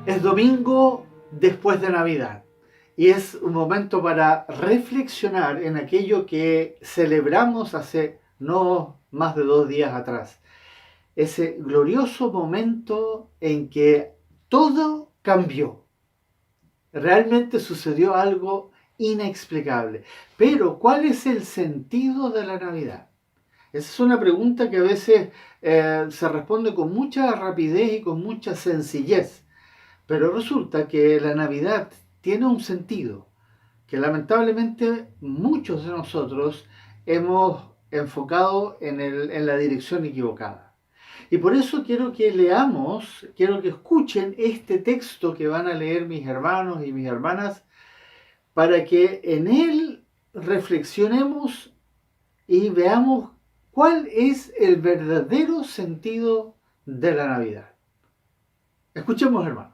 Es domingo después de Navidad y es un momento para reflexionar en aquello que celebramos hace no más de 2 días atrás. Ese glorioso momento en que todo cambió. Realmente sucedió algo inexplicable. Pero, ¿cuál es el sentido de la Navidad? Esa es una pregunta que a veces se responde con mucha rapidez y con mucha sencillez. Pero resulta que la Navidad tiene un sentido que lamentablemente muchos de nosotros hemos enfocado en la dirección equivocada. Y por eso quiero que leamos, quiero que escuchen este texto que van a leer mis hermanos y mis hermanas, para que en él reflexionemos y veamos cuál es el verdadero sentido de la Navidad. Escuchemos, hermanos.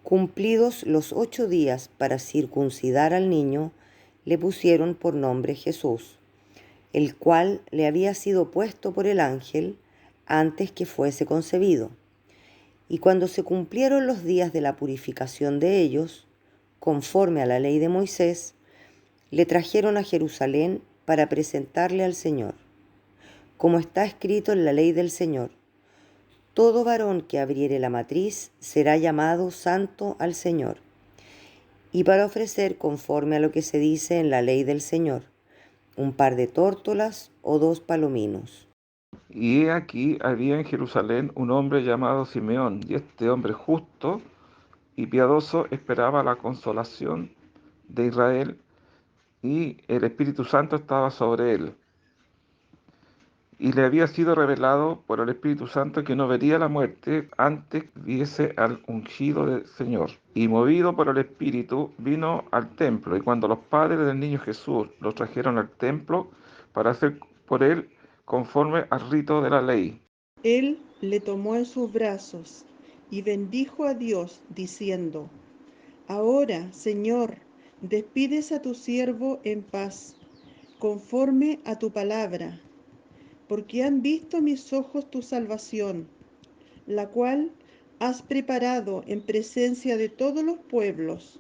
Cumplidos los 8 días para circuncidar al niño, le pusieron por nombre Jesús, el cual le había sido puesto por el ángel antes que fuese concebido. Y cuando se cumplieron los días de la purificación de ellos, conforme a la ley de Moisés, le trajeron a Jerusalén para presentarle al Señor. Como está escrito en la ley del Señor: todo varón que abriere la matriz será llamado santo al Señor. Y para ofrecer, conforme a lo que se dice en la ley del Señor, un par de tórtolas o 2 palominos. Y he aquí había en Jerusalén un hombre llamado Simeón, y este hombre justo y piadoso esperaba la consolación de Israel, y el Espíritu Santo estaba sobre él. Y le había sido revelado por el Espíritu Santo que no vería la muerte antes que viese al ungido del Señor. Y movido por el Espíritu vino al templo, y cuando los padres del niño Jesús lo trajeron al templo para hacer por él conforme al rito de la ley. Él le tomó en sus brazos y bendijo a Dios, diciendo: Ahora, Señor, despides a tu siervo en paz, conforme a tu palabra, porque han visto mis ojos tu salvación, la cual has preparado en presencia de todos los pueblos,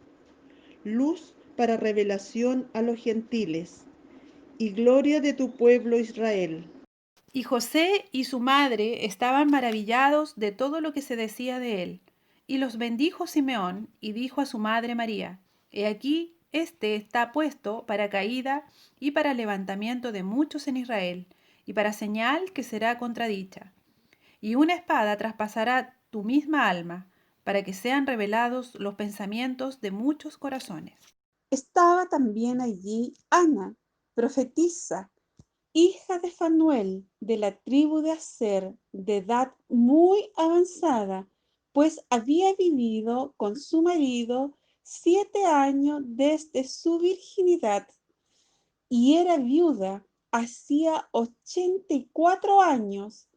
luz para revelación a los gentiles y gloria de tu pueblo Israel. Y José y su madre estaban maravillados de todo lo que se decía de él. Y los bendijo Simeón y dijo a su madre María: He aquí, este está puesto para caída y para levantamiento de muchos en Israel, y para señal que será contradicha. Y una espada traspasará tu misma alma, para que sean revelados los pensamientos de muchos corazones. Estaba también allí Ana, profetisa, hija de Fanuel, de la tribu de Aser, de edad muy avanzada, pues había vivido con su marido 7 años desde su virginidad, y era viuda hacía 84 años,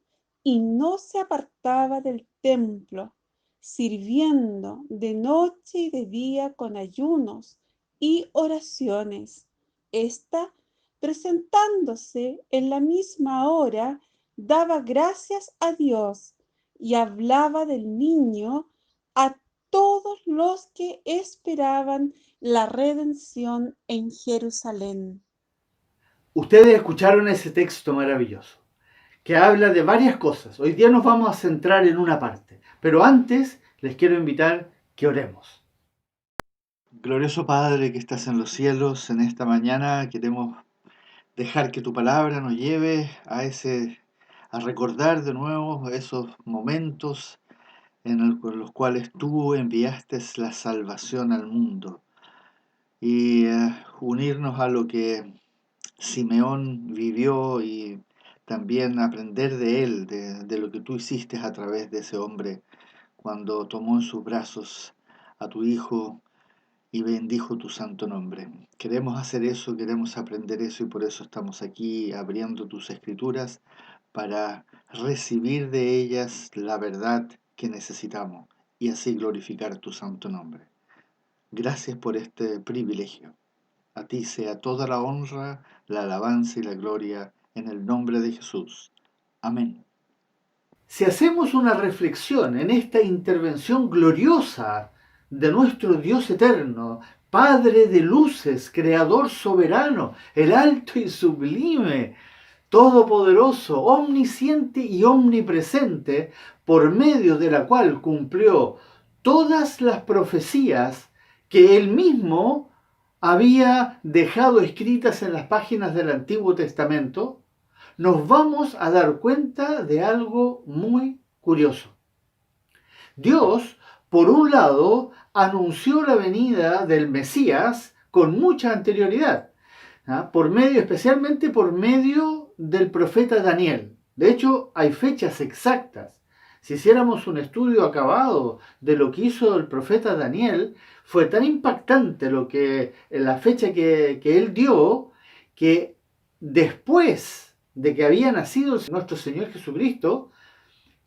y no se apartaba del templo, sirviendo de noche y de día con ayunos y oraciones. Esta, presentándose en la misma hora, daba gracias a Dios y hablaba del niño a todos los que esperaban la redención en Jerusalén. Ustedes escucharon ese texto maravilloso que habla de varias cosas. Hoy día nos vamos a centrar en una parte, pero antes les quiero invitar que oremos. Glorioso Padre que estás en los cielos, en esta mañana queremos dejar que tu palabra nos lleve a recordar de nuevo esos momentos en los cuales tú enviaste la salvación al mundo y unirnos a lo que Simeón vivió y también aprender de él, de lo que tú hiciste a través de ese hombre cuando tomó en sus brazos a tu hijo y bendijo tu santo nombre. Queremos hacer eso, queremos aprender eso y por eso estamos aquí abriendo tus escrituras para recibir de ellas la verdad que necesitamos y así glorificar tu santo nombre. Gracias por este privilegio. A ti sea toda la honra, la alabanza y la gloria en el nombre de Jesús. Amén. Si hacemos una reflexión en esta intervención gloriosa de nuestro Dios eterno, Padre de luces, Creador soberano, el alto y sublime, todopoderoso, omnisciente y omnipresente, por medio de la cual cumplió todas las profecías que él mismo había dejado escritas en las páginas del Antiguo Testamento, nos vamos a dar cuenta de algo muy curioso. Dios, por un lado, anunció la venida del Mesías con mucha anterioridad, especialmente por medio del profeta Daniel. De hecho, hay fechas exactas. Si hiciéramos un estudio acabado de lo que hizo el profeta Daniel, fue tan impactante la fecha que él dio, que después de que había nacido nuestro Señor Jesucristo,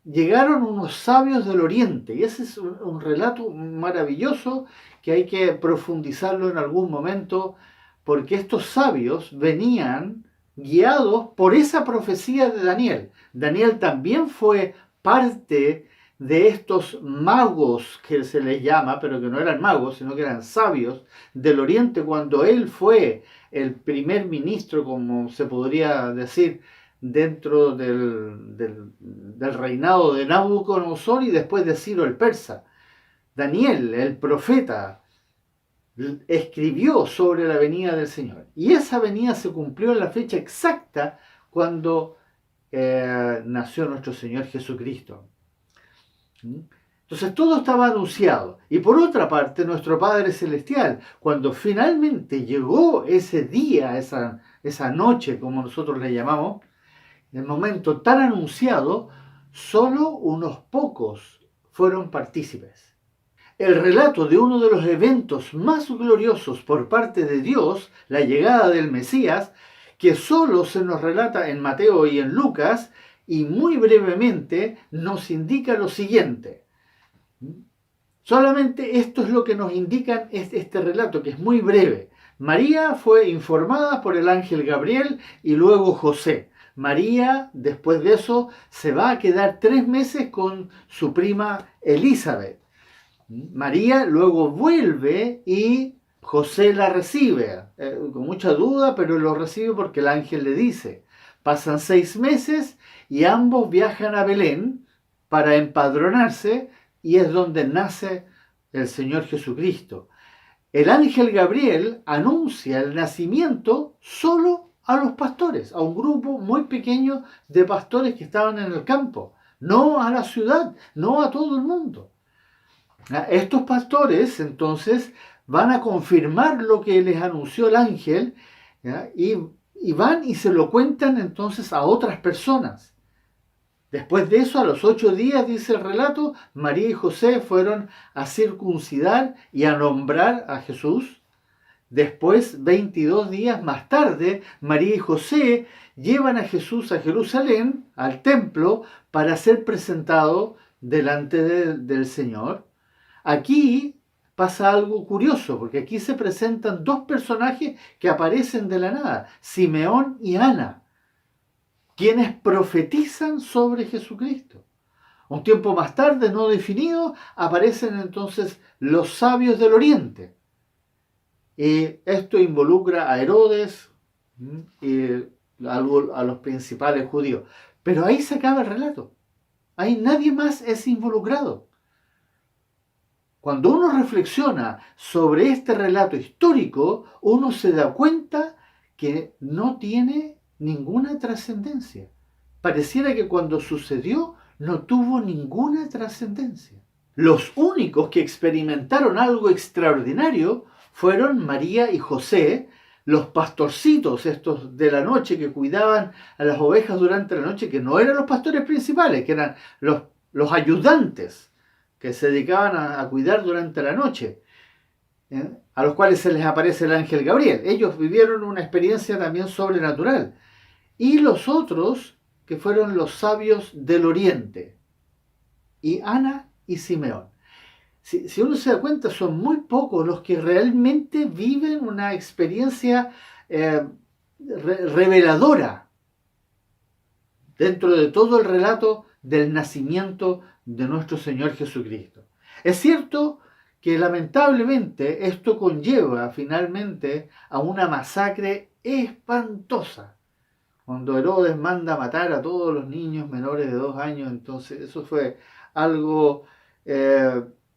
llegaron unos sabios del Oriente. Y ese es un relato maravilloso que hay que profundizarlo en algún momento, porque estos sabios venían guiados por esa profecía de Daniel. Daniel también fue parte de estos magos que se les llama, pero que no eran magos, sino que eran sabios del Oriente, cuando él fue el primer ministro, como se podría decir, dentro del reinado de Nabucodonosor y después de Ciro el persa. Daniel, el profeta, escribió sobre la venida del Señor. Y esa venida se cumplió en la fecha exacta cuando nació nuestro Señor Jesucristo. Entonces todo estaba anunciado. Y por otra parte, nuestro Padre Celestial, cuando finalmente llegó ese día, esa noche, como nosotros le llamamos, el momento tan anunciado, solo unos pocos fueron partícipes. El relato de uno de los eventos más gloriosos por parte de Dios, la llegada del Mesías, que solo se nos relata en Mateo y en Lucas, y muy brevemente nos indica lo siguiente. Solamente esto es lo que nos indica este relato, que es muy breve. María fue informada por el ángel Gabriel y luego José. María, después de eso, se va a quedar 3 meses con su prima Elizabeth. María luego vuelve y José la recibe, con mucha duda, pero lo recibe porque el ángel le dice. Pasan 6 meses y ambos viajan a Belén para empadronarse, y es donde nace el Señor Jesucristo. El ángel Gabriel anuncia el nacimiento solo a los pastores, a un grupo muy pequeño de pastores que estaban en el campo, no a la ciudad, no a todo el mundo. Estos pastores entonces van a confirmar lo que les anunció el ángel, y van y se lo cuentan entonces a otras personas. Después de eso, a los 8 días, dice el relato, María y José fueron a circuncidar y a nombrar a Jesús. Después, 22 días más tarde, María y José llevan a Jesús a Jerusalén, al templo, para ser presentado delante del Señor. Aquí pasa algo curioso, porque aquí se presentan 2 personajes que aparecen de la nada, Simeón y Ana, quienes profetizan sobre Jesucristo. Un tiempo más tarde, no definido, aparecen entonces los sabios del Oriente. Y esto involucra a Herodes y a los principales judíos. Pero ahí se acaba el relato. Ahí nadie más es involucrado. Cuando uno reflexiona sobre este relato histórico, uno se da cuenta que no tiene ninguna trascendencia. Pareciera que cuando sucedió no tuvo ninguna trascendencia. Los únicos que experimentaron algo extraordinario fueron María y José, los pastorcitos estos de la noche que cuidaban a las ovejas durante la noche, que no eran los pastores principales, que eran los ayudantes que se dedicaban a cuidar durante la noche, a los cuales se les aparece el ángel Gabriel. Ellos vivieron una experiencia también sobrenatural. Y los otros, que fueron los sabios del Oriente, y Ana y Simeón. Si uno se da cuenta, son muy pocos los que realmente viven una experiencia reveladora dentro de todo el relato del nacimiento de nuestro Señor Jesucristo. Es cierto que lamentablemente esto conlleva finalmente a una masacre espantosa. Cuando Herodes manda a matar a todos los niños menores de 2 años, entonces eso fue algo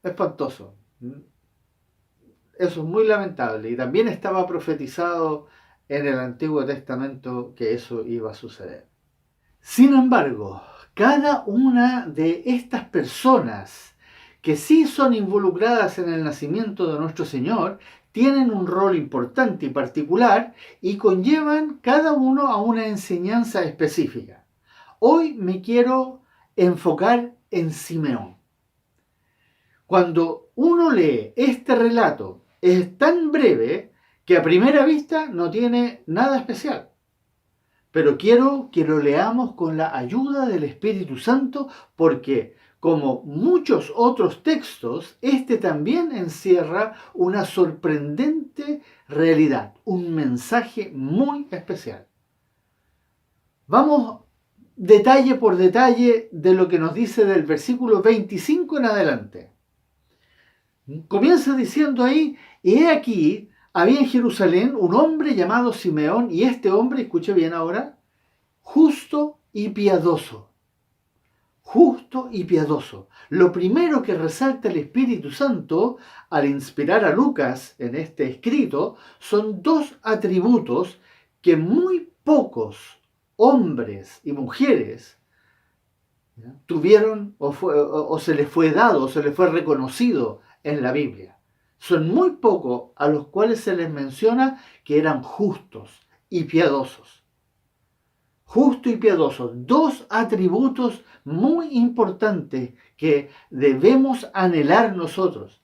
espantoso. Eso es muy lamentable. Y también estaba profetizado en el Antiguo Testamento que eso iba a suceder. Sin embargo, cada una de estas personas que sí son involucradas en el nacimiento de nuestro Señor tienen un rol importante y particular y conllevan cada uno a una enseñanza específica. Hoy me quiero enfocar en Simeón. Cuando uno lee este relato, es tan breve que a primera vista no tiene nada especial. Pero quiero que lo leamos con la ayuda del Espíritu Santo porque, como muchos otros textos, este también encierra una sorprendente realidad, un mensaje muy especial. Vamos detalle por detalle de lo que nos dice del versículo 25 en adelante. Comienza diciendo ahí, y he aquí, había en Jerusalén un hombre llamado Simeón, y este hombre, escuche bien ahora, justo y piadoso. Justo y piadoso. Lo primero que resalta el Espíritu Santo al inspirar a Lucas en este escrito son 2 atributos que muy pocos hombres y mujeres tuvieron o se les fue dado, o se les fue reconocido en la Biblia. Son muy pocos a los cuales se les menciona que eran justos y piadosos. Justo y piadoso, 2 atributos muy importantes que debemos anhelar nosotros.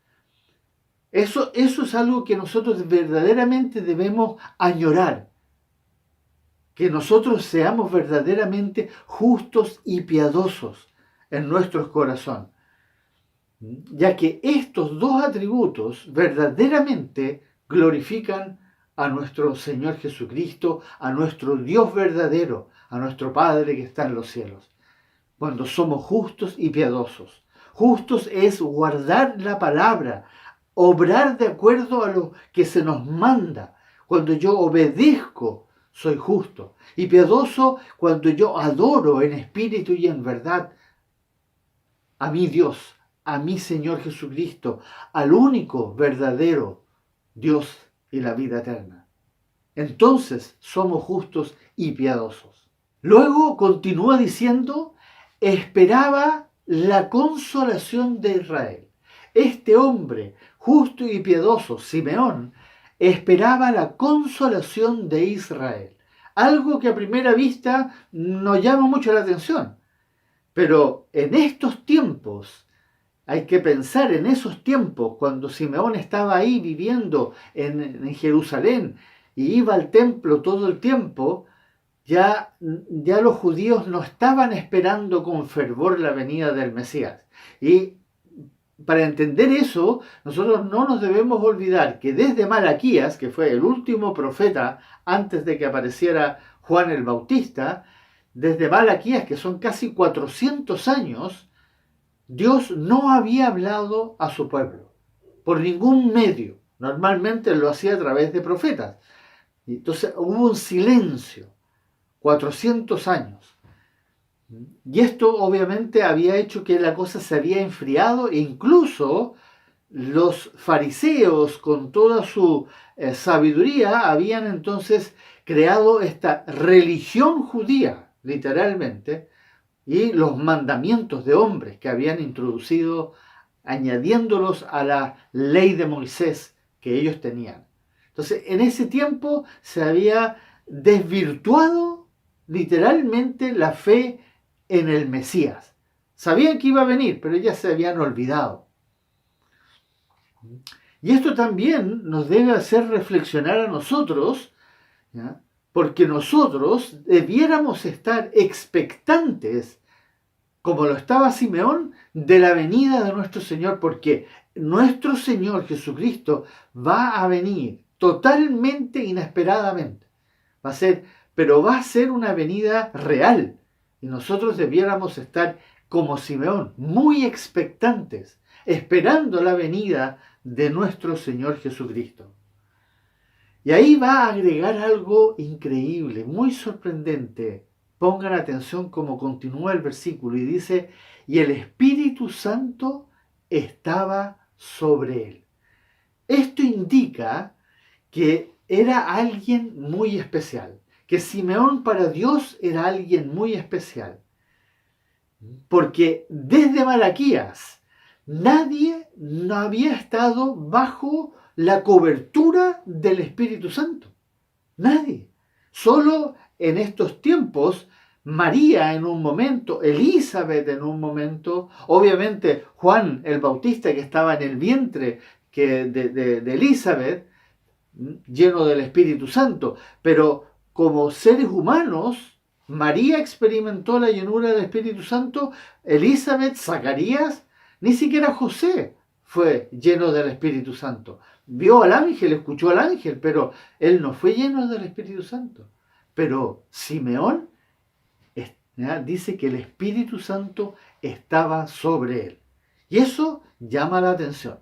Eso es algo que nosotros verdaderamente debemos añorar. Que nosotros seamos verdaderamente justos y piadosos en nuestros corazones. Ya que estos 2 atributos verdaderamente glorifican a nuestro Señor Jesucristo, a nuestro Dios verdadero, a nuestro Padre que está en los cielos. Cuando somos justos y piadosos. Justos es guardar la palabra, obrar de acuerdo a lo que se nos manda. Cuando yo obedezco, soy justo. Y piadoso cuando yo adoro en espíritu y en verdad a mi Dios, a mi Señor Jesucristo, al único verdadero Dios y la vida eterna. Entonces somos justos y piadosos. Luego continúa diciendo, esperaba la consolación de Israel. Este hombre justo y piadoso, Simeón, esperaba la consolación de Israel. Algo que a primera vista nos llama mucho la atención. Pero en estos tiempos, hay que pensar en esos tiempos, cuando Simeón estaba ahí viviendo en Jerusalén y iba al templo todo el tiempo, ya los judíos no estaban esperando con fervor la venida del Mesías. Y para entender eso, nosotros no nos debemos olvidar que desde Malaquías, que fue el último profeta antes de que apareciera Juan el Bautista, desde Malaquías, que son casi 400 años, Dios no había hablado a su pueblo por ningún medio. Normalmente lo hacía a través de profetas. Entonces hubo un silencio, 400 años. Y esto obviamente había hecho que la cosa se había enfriado e incluso los fariseos con toda su sabiduría habían entonces creado esta religión judía, literalmente, y los mandamientos de hombres que habían introducido, añadiéndolos a la ley de Moisés que ellos tenían. Entonces, en ese tiempo se había desvirtuado literalmente la fe en el Mesías. Sabían que iba a venir, pero ya se habían olvidado. Y esto también nos debe hacer reflexionar a nosotros, ¿ya? Porque nosotros debiéramos estar expectantes, como lo estaba Simeón, de la venida de nuestro Señor, porque nuestro Señor Jesucristo va a venir totalmente inesperadamente. Pero va a ser una venida real, Y nosotros debiéramos estar como Simeón, muy expectantes, esperando la venida de nuestro Señor Jesucristo. Y ahí va a agregar algo increíble, muy sorprendente. Pongan atención cómo continúa el versículo y dice, y el Espíritu Santo estaba sobre él. Esto indica que era alguien muy especial, que Simeón para Dios era alguien muy especial. Porque desde Malaquías nadie no había estado bajo la cobertura del Espíritu Santo. Nadie. Solo en estos tiempos, María en un momento, Elizabeth en un momento, obviamente Juan el Bautista que estaba en el vientre de Elizabeth, lleno del Espíritu Santo, pero como seres humanos, María experimentó la llenura del Espíritu Santo, Elizabeth, Zacarías, ni siquiera José fue lleno del Espíritu Santo. Vio al ángel, escuchó al ángel, pero él no fue lleno del Espíritu Santo. Pero Simeón dice que el Espíritu Santo estaba sobre él. Y eso llama la atención.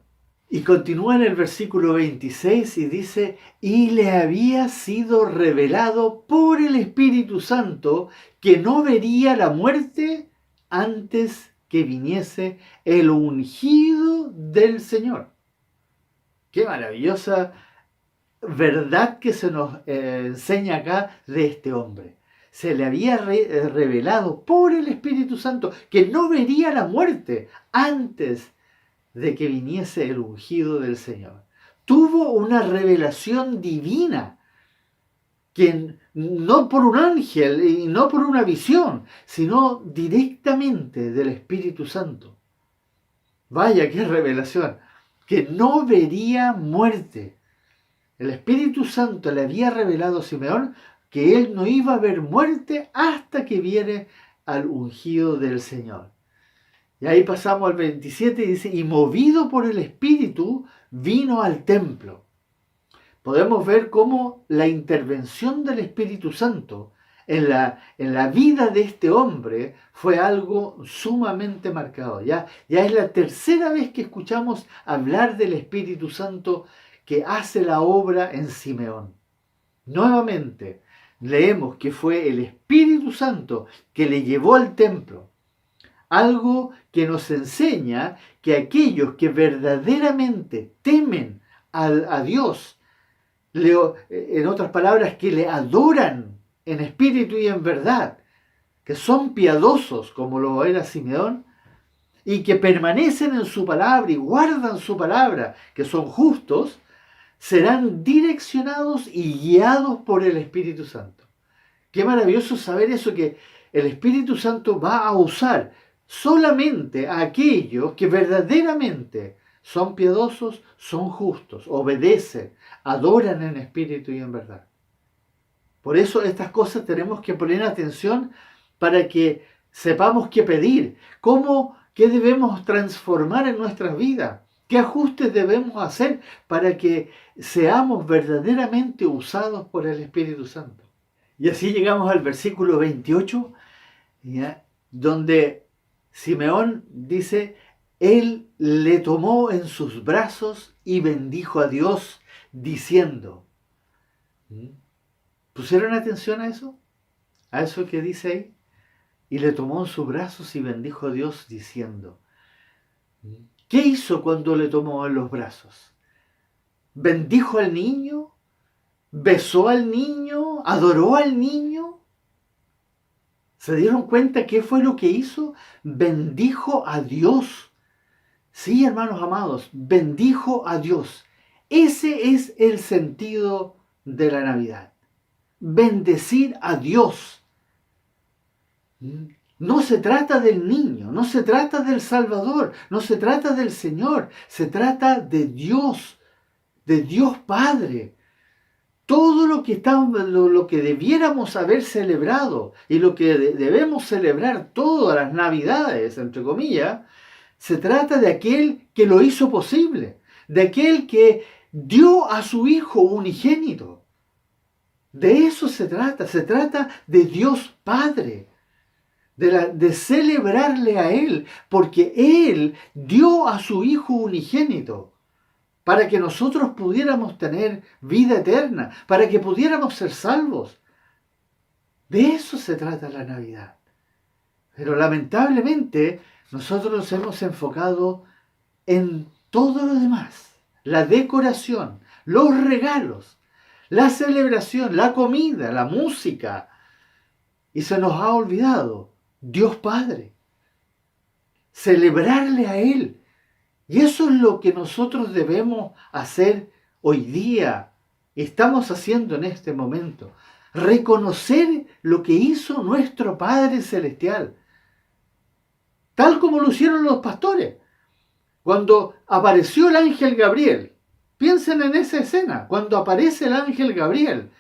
Y continúa en el versículo 26 y dice, y le había sido revelado por el Espíritu Santo que no vería la muerte antes que viniese el ungido del Señor. Qué maravillosa verdad que se nos enseña acá de este hombre. Se le había revelado por el Espíritu Santo que no vería la muerte antes de que viniese el ungido del Señor. Tuvo una revelación divina, que no por un ángel y no por una visión, sino directamente del Espíritu Santo. Vaya, qué revelación, que no vería muerte. El Espíritu Santo le había revelado a Simeón que él no iba a ver muerte hasta que viere al ungido del Señor. Y ahí pasamos al 27 y dice, y movido por el Espíritu, vino al templo. Podemos ver cómo la intervención del Espíritu Santo en la vida de este hombre fue algo sumamente marcado. Ya es la tercera vez que escuchamos hablar del Espíritu Santo que hace la obra en Simeón. Nuevamente, leemos que fue el Espíritu Santo que le llevó al templo. Algo que nos enseña que aquellos que verdaderamente temen a Dios, en otras palabras, que le adoran en espíritu y en verdad, que son piadosos como lo era Simeón, y que permanecen en su palabra y guardan su palabra, que son justos, serán direccionados y guiados por el Espíritu Santo. Qué maravilloso saber eso, que el Espíritu Santo va a usar solamente a aquellos que verdaderamente son piadosos, son justos, obedecen, adoran en espíritu y en verdad. Por eso estas cosas tenemos que poner atención para que sepamos qué pedir, qué debemos transformar en nuestras vidas, qué ajustes debemos hacer para que seamos verdaderamente usados por el Espíritu Santo. Y así llegamos al versículo 28, ¿ya?, donde Simeón dice, él le tomó en sus brazos y bendijo a Dios diciendo. ¿Pusieron atención a eso? A eso que dice ahí. Y le tomó en sus brazos y bendijo a Dios diciendo. ¿Qué hizo cuando le tomó en los brazos? ¿Bendijo al niño? ¿Besó al niño? ¿Adoró al niño? ¿Se dieron cuenta qué fue lo que hizo? Bendijo a Dios. Sí, hermanos amados, bendijo a Dios. Ese es el sentido de la Navidad. Bendecir a Dios. No se trata del niño, no se trata del Salvador, no se trata del Señor, se trata de Dios Padre. Todo lo que debiéramos haber celebrado y lo que debemos celebrar todas las Navidades, entre comillas, se trata de aquel que lo hizo posible, de aquel que dio a su Hijo unigénito. De eso se trata de Dios Padre, de celebrarle a Él, porque Él dio a su Hijo unigénito para que nosotros pudiéramos tener vida eterna, para que pudiéramos ser salvos. De eso se trata la Navidad. Pero lamentablemente nosotros nos hemos enfocado en todo lo demás. La decoración, los regalos, la celebración, la comida, la música. Y se nos ha olvidado Dios Padre. Celebrarle a Él. Y eso es lo que nosotros debemos hacer hoy día. Estamos haciendo en este momento. Reconocer lo que hizo nuestro Padre Celestial. Tal como lo hicieron los pastores. Cuando apareció el ángel Gabriel. Piensen en esa escena. Cuando aparece el ángel Gabriel,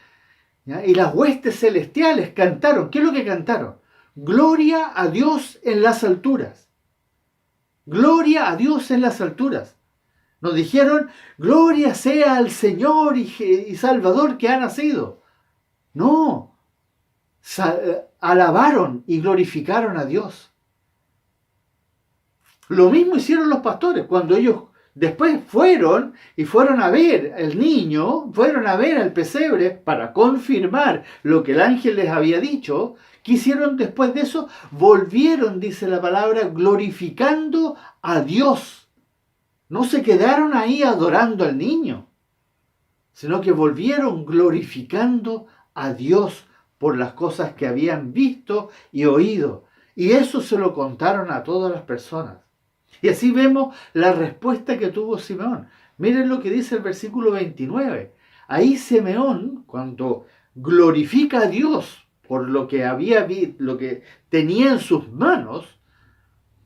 ¿ya? Y las huestes celestiales cantaron. ¿Qué es lo que cantaron? Gloria a Dios en las alturas. Gloria a Dios en las alturas. Nos dijeron, gloria sea al Señor y Salvador que ha nacido. No. Alabaron y glorificaron a Dios. Lo mismo hicieron los pastores cuando ellos después fueron a ver el niño, fueron a ver al pesebre para confirmar lo que el ángel les había dicho. ¿Qué hicieron después de eso? Volvieron, dice la palabra, glorificando a Dios. No se quedaron ahí adorando al niño, sino que volvieron glorificando a Dios por las cosas que habían visto y oído. Y eso se lo contaron a todas las personas. Y así vemos la respuesta que tuvo Simeón. Miren lo que dice el versículo 29. Ahí Simeón, cuando glorifica a Dios por lo que lo que tenía en sus manos,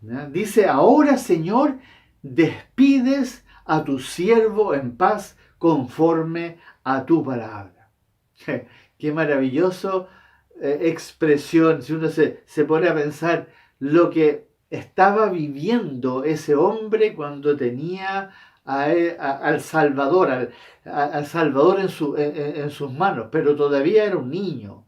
¿ya? Dice, ahora Señor, despides a tu siervo en paz conforme a tu palabra. Qué maravilloso expresión. Si uno se pone a pensar lo que estaba viviendo ese hombre cuando tenía al Salvador, al Salvador en sus manos, pero todavía era un niño.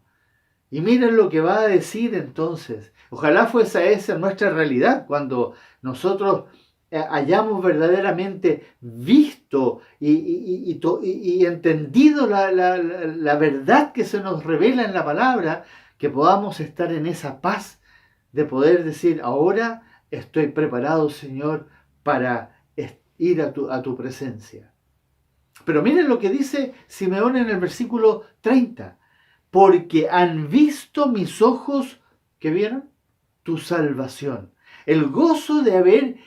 Y miren lo que va a decir entonces. Ojalá fuese esa nuestra realidad cuando nosotros hayamos verdaderamente visto y entendido la verdad que se nos revela en la palabra, que podamos estar en esa paz de poder decir, ahora estoy preparado, Señor, para ir a tu presencia. Pero miren lo que dice Simeón en el versículo 30. Porque han visto mis ojos, ¿qué vieron? Tu salvación. El gozo de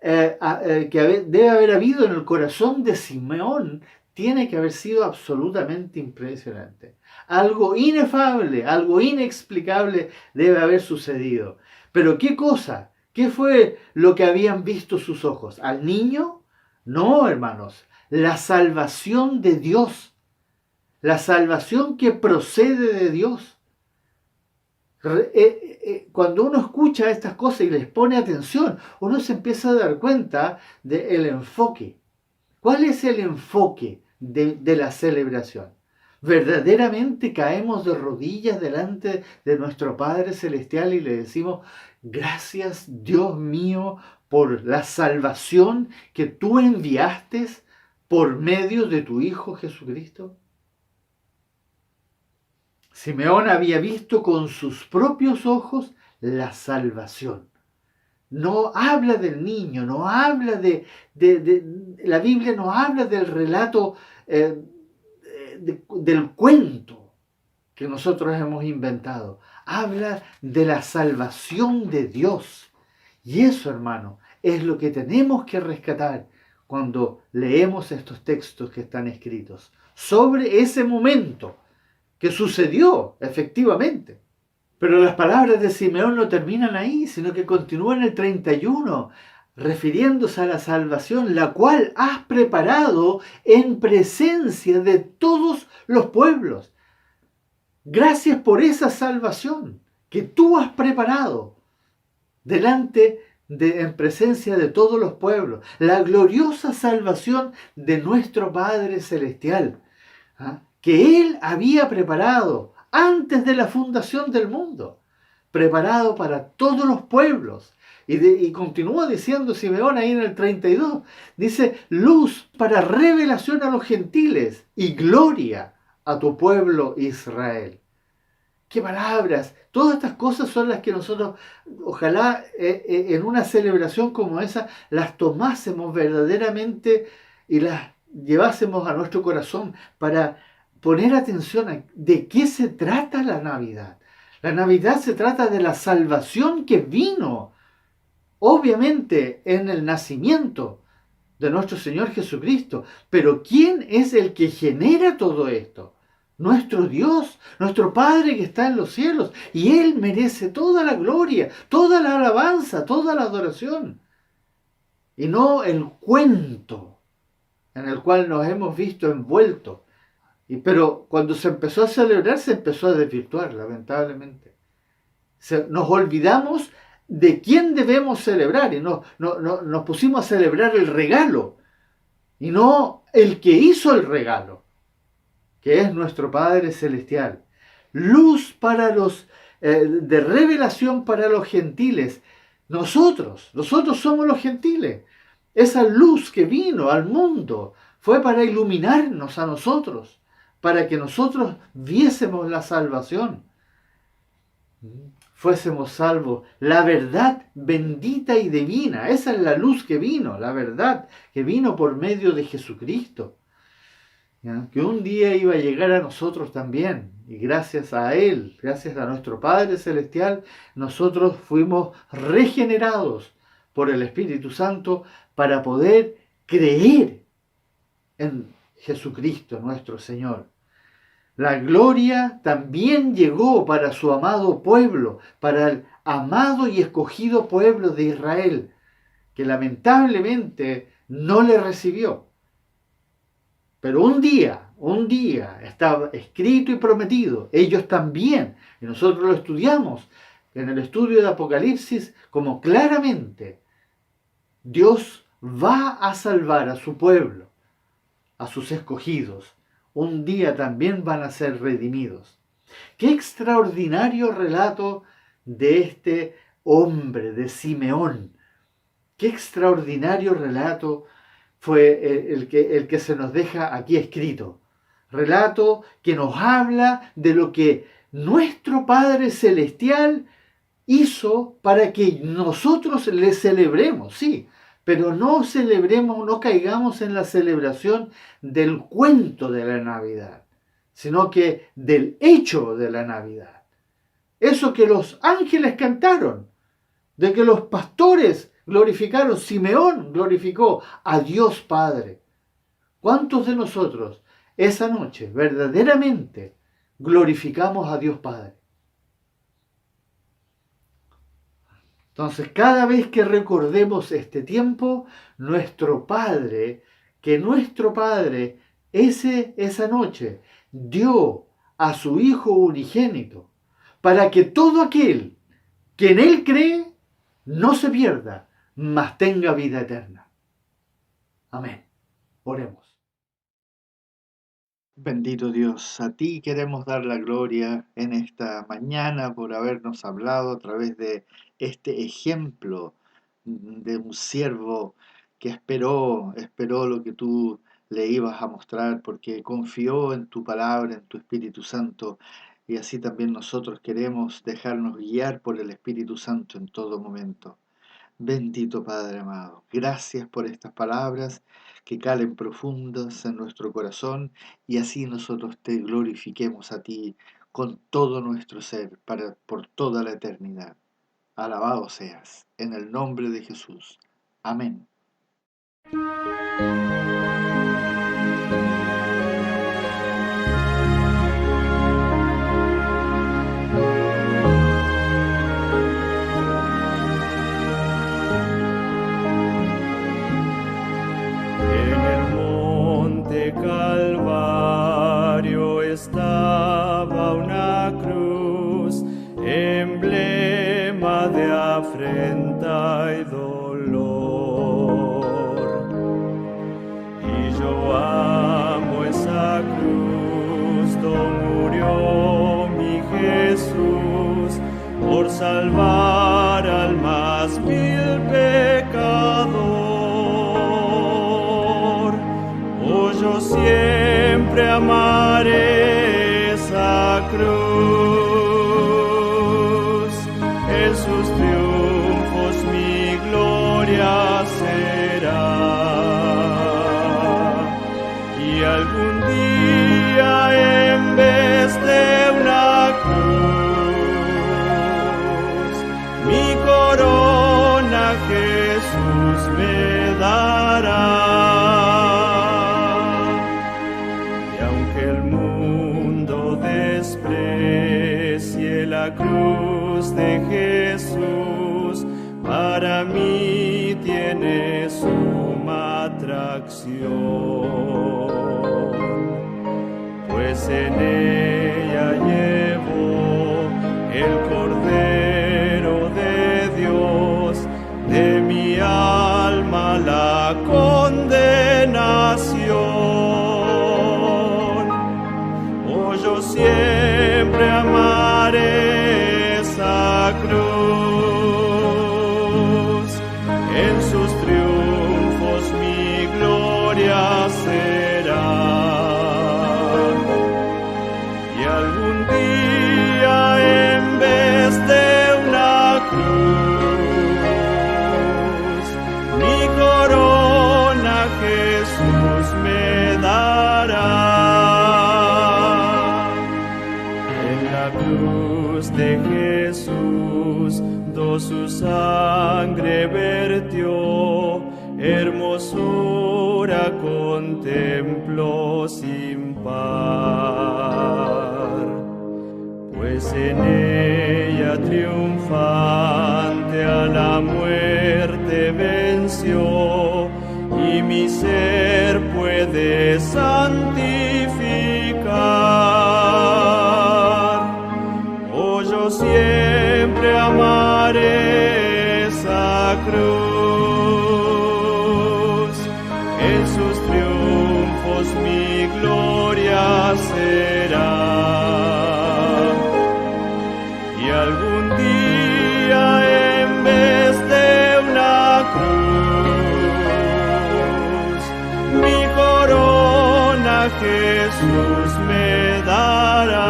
debe haber habido en el corazón de Simeón tiene que haber sido absolutamente impresionante. Algo inefable, algo inexplicable debe haber sucedido. Pero ¿qué cosa? ¿Qué fue lo que habían visto sus ojos? ¿Al niño? No, hermanos. La salvación de Dios. La salvación que procede de Dios. Cuando uno escucha estas cosas y les pone atención, uno se empieza a dar cuenta del enfoque. ¿Cuál es el enfoque de la celebración? Verdaderamente caemos de rodillas delante de nuestro Padre Celestial y le decimos, gracias Dios mío por la salvación que tú enviaste por medio de tu Hijo Jesucristo. Simeón había visto con sus propios ojos la salvación. No habla del niño, no habla la Biblia no habla del relato del cuento que nosotros hemos inventado. Habla de la salvación de Dios. Y eso, hermano, es lo que tenemos que rescatar cuando leemos estos textos que están escritos sobre ese momento que sucedió efectivamente. Pero las palabras de Simeón no terminan ahí, sino que continúan en el 31, refiriéndose a la salvación, la cual has preparado en presencia de todos los pueblos. Gracias por esa salvación que tú has preparado en presencia de todos los pueblos. La gloriosa salvación de nuestro Padre Celestial, que Él había preparado antes de la fundación del mundo. preparado para todos los pueblos. Y continúa diciendo Simeón ahí en el 32, dice, luz para revelación a los gentiles y gloria a tu pueblo Israel. ¡Qué palabras! Todas estas cosas son las que nosotros, ojalá en una celebración como esa, las tomásemos verdaderamente y las llevásemos a nuestro corazón para poner atención a de qué se trata la Navidad. La Navidad se trata de la salvación que vino, obviamente, en el nacimiento de nuestro Señor Jesucristo. Pero ¿quién es el que genera todo esto? Nuestro Dios, nuestro Padre que está en los cielos. Y Él merece toda la gloria, toda la alabanza, toda la adoración. Y no el cuento en el cual nos hemos visto envueltos. Pero cuando se empezó a celebrar, se empezó a desvirtuar, lamentablemente. Nos olvidamos de quién debemos celebrar y nos pusimos a celebrar el regalo y no el que hizo el regalo, que es nuestro Padre Celestial. Luz para de revelación para los gentiles. Nosotros somos los gentiles. Esa luz que vino al mundo fue para iluminarnos a nosotros, para que nosotros viésemos la salvación, fuésemos salvos. La verdad bendita y divina, esa es la luz que vino, la verdad que vino por medio de Jesucristo, ¿ya? Que un día iba a llegar a nosotros también, y gracias a Él, gracias a nuestro Padre Celestial, nosotros fuimos regenerados por el Espíritu Santo para poder creer en Jesucristo nuestro Señor. La gloria también llegó para su amado pueblo, para el amado y escogido pueblo de Israel, que lamentablemente no le recibió. Pero un día estaba escrito y prometido, ellos también, y nosotros lo estudiamos en el estudio de Apocalipsis, como claramente Dios va a salvar a su pueblo, a sus escogidos. Un día también van a ser redimidos. Qué extraordinario relato de este hombre, de Simeón. Qué extraordinario relato fue el que se nos deja aquí escrito. Relato que nos habla de lo que nuestro Padre Celestial hizo para que nosotros le celebremos, sí, pero no celebremos, no caigamos en la celebración del cuento de la Navidad, sino que del hecho de la Navidad. Eso que los ángeles cantaron, de que los pastores glorificaron, Simeón glorificó a Dios Padre. ¿Cuántos de nosotros esa noche verdaderamente glorificamos a Dios Padre? Entonces, cada vez que recordemos este tiempo, nuestro Padre esa noche dio a su Hijo unigénito para que todo aquel que en Él cree no se pierda, mas tenga vida eterna. Amén. Oremos. Bendito Dios, a ti queremos dar la gloria en esta mañana por habernos hablado a través de este ejemplo de un siervo que esperó lo que tú le ibas a mostrar, porque confió en tu palabra, en tu Espíritu Santo, y así también nosotros queremos dejarnos guiar por el Espíritu Santo en todo momento. Bendito Padre amado, gracias por estas palabras que calen profundas en nuestro corazón y así nosotros te glorifiquemos a ti con todo nuestro ser por toda la eternidad. Alabado seas, en el nombre de Jesús. Amén. Calvario estaba una cruz, emblema de afrenta y dolor. Y yo amo esa cruz, donde murió mi Jesús, por salvar al más vil pecador. Oh, yo siempre amaré esa cruz, en sus triunfos mi gloria será. Y algún día en vez de una cruz, mi corona Jesús me dará. Y aunque el mundo desprecie la cruz de Jesús, para mí tiene suma atracción, pues en ella llevo el Cordero de Dios, de mi alma la condenación. Oh, yo siempre amaré esa cruz, en sus triunfos mi gloria será. Y algún día en vez de una cruz, mi corona Jesús me dará. En la cruz de Jesús su sangre vertió, hermosura contemplo sin par, pues en ella triunfante a la muerte venció, y mi ser puede santificar. Oh, yo siempre amaré esa cruz, en sus triunfos mi gloria será. Y algún día en vez de una cruz, mi corona Jesús me dará.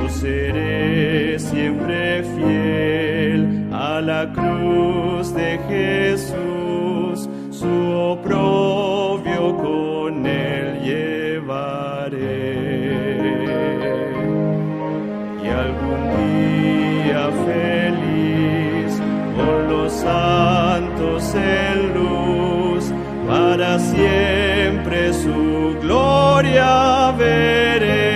Seré siempre fiel a la cruz de Jesús, su oprobio con él llevaré. Y algún día feliz con los santos en luz, para siempre su gloria veré.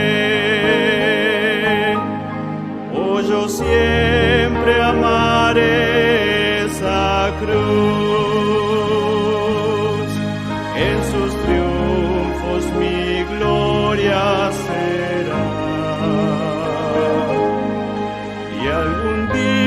Yo siempre amaré esa cruz, en sus triunfos mi gloria será. Y algún día